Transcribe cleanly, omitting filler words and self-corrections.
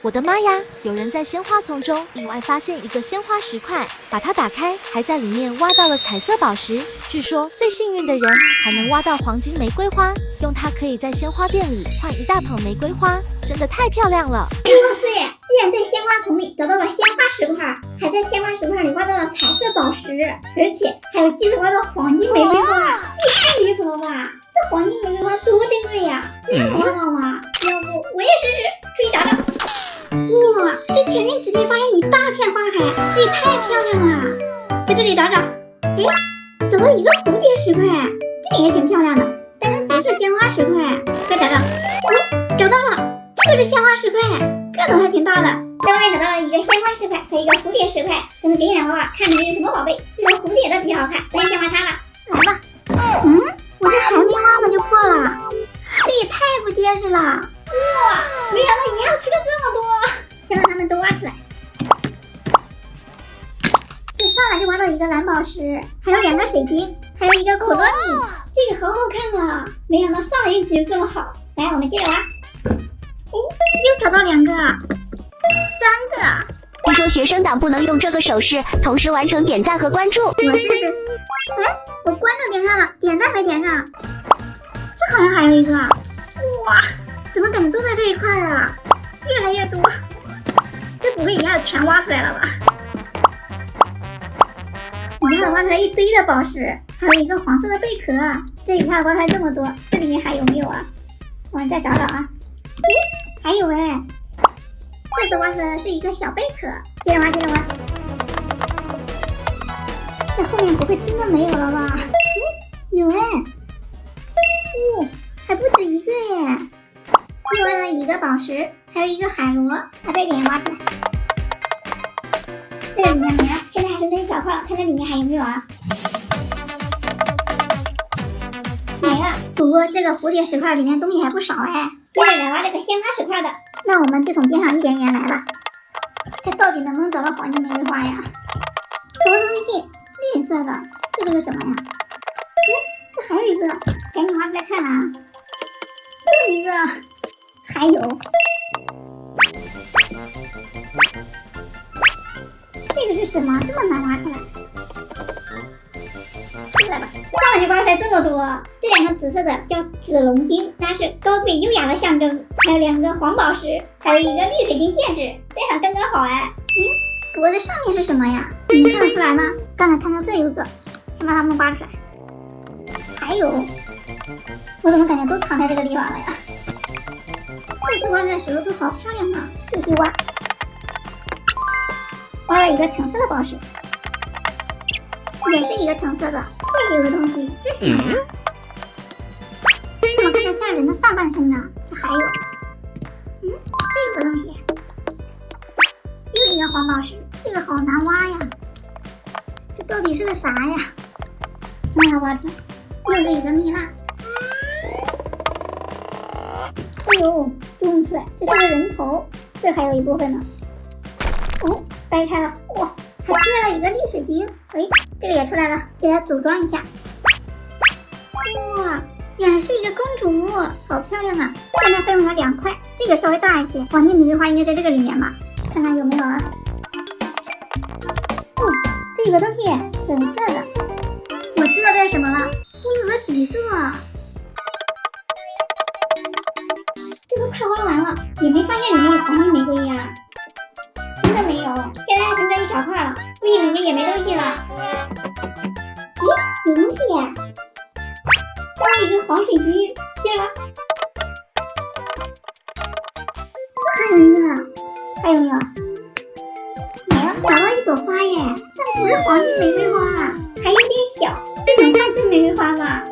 我的妈呀！有人在鲜花丛中意外发现一个鲜花石块，把它打开，还在里面挖到了彩色宝石。据说最幸运的人还能挖到黄金玫瑰花，用它可以在鲜花店里换一大捧玫瑰花，真的太漂亮了！哇塞！居然在鲜花丛里找到了鲜花石块，还在鲜花石块里挖到了彩色宝石，而且还有机会挖到黄金玫瑰花，这太离谱了吧！这黄金玫瑰花多珍贵呀，这能挖到吗？要不我也试试，出去找找。哇，这前面直接发现一大片花海，这也太漂亮了！在这里找找，哎，找到一个蝴蝶石块，这个也挺漂亮的，但是不是鲜花石块。再找找，哦，找到了，这个是鲜花石块，个头还挺大的。这外面找到了一个鲜花石块和一个蝴蝶石块，咱们给你两个吧，看里面有什么宝贝。这个蝴蝶的比较好看，咱先挖它吧。来吧。我这还没挖呢就破了，这也太不结实了。哇，没想到一样吃了这么多，先把它们都挖出来。这上来就挖到一个蓝宝石，还有2个水晶，还有一个可乐米，这个好好看啊！没想到上来运气就这么好。来，我们接着挖。又找到2个，3个。听说学生党不能用这个手势同时完成点赞和关注。我试试。哎，我关注点上了，点赞没点上。这好像还有一个。哇，怎么感觉都在这一块啊？越来越多。这不会一下子全挖出来了吧？一下子挖出来一堆的宝石，还有一个黄色的贝壳。这一下子挖出来这么多，这里面还有没有啊？我们再找找啊。还有哎。这次挖出来的是一个小贝壳，接着挖，接着挖。这后面不会真的没有了吧？有哎，还不止一个耶！又挖了一个宝石，还有一个海螺，把这点挖出来。这个里面没了，现在还剩这一小块了，看看里面还有没有啊？没了，不过这个蝴蝶石块里面东西还不少哎。接着来挖这个鲜花石块的，那我们就从边上一点点来吧。这到底能不能找到黄金玫瑰花呀？什么东西？绿色的，这个是什么呀？这还有一个，赶紧挖出来看啊！又一个，还有，这个是什么？这么难挖出来？出来吧！上来就挖出来这么多，这2个紫色的叫紫龙晶，它是高贵优雅的象征。还有2个黄宝石，还有一个绿水晶戒指，戴上刚刚好哎。不过这上面是什么呀？你们看得出来吗？刚才看到这有个，先把它们挖出来。还有，我怎么感觉都藏在这个地方了呀？这次挖出来石头都好漂亮啊！继续挖，挖了一个橙色的宝石，也是一个橙色的。这里有个东西，这是什么呀？怎么看着像人的上半身呢？这还有，这有个东西，又一个黄宝石，这个好难挖呀！这到底是个啥呀？让它挖出来。又是一个蜜蜡。哎呦，蹦出来，这是个人头，这还有一部分呢。掰开了，哇，还出来了一个绿水晶。这个也出来了，给它组装一下。哇，原来是一个公主，好漂亮啊！现在分为了2块，这个稍微大一些，黄金玫瑰花应该在这个里面吧？看看有没有啊？这有个东西，粉色的，我知道这是什么了，有个底色。这都快挖完了，也没发现里面有黄金玫瑰呀。真的没有，现在还剩这一小块了，估计里面也没东西了。有东西呀！挖了一个黄水晶，接着挖。还有一个，还有没有？没了，找到一朵花耶，但不是黄金玫瑰花，还有点小，这能算是玫瑰花吗？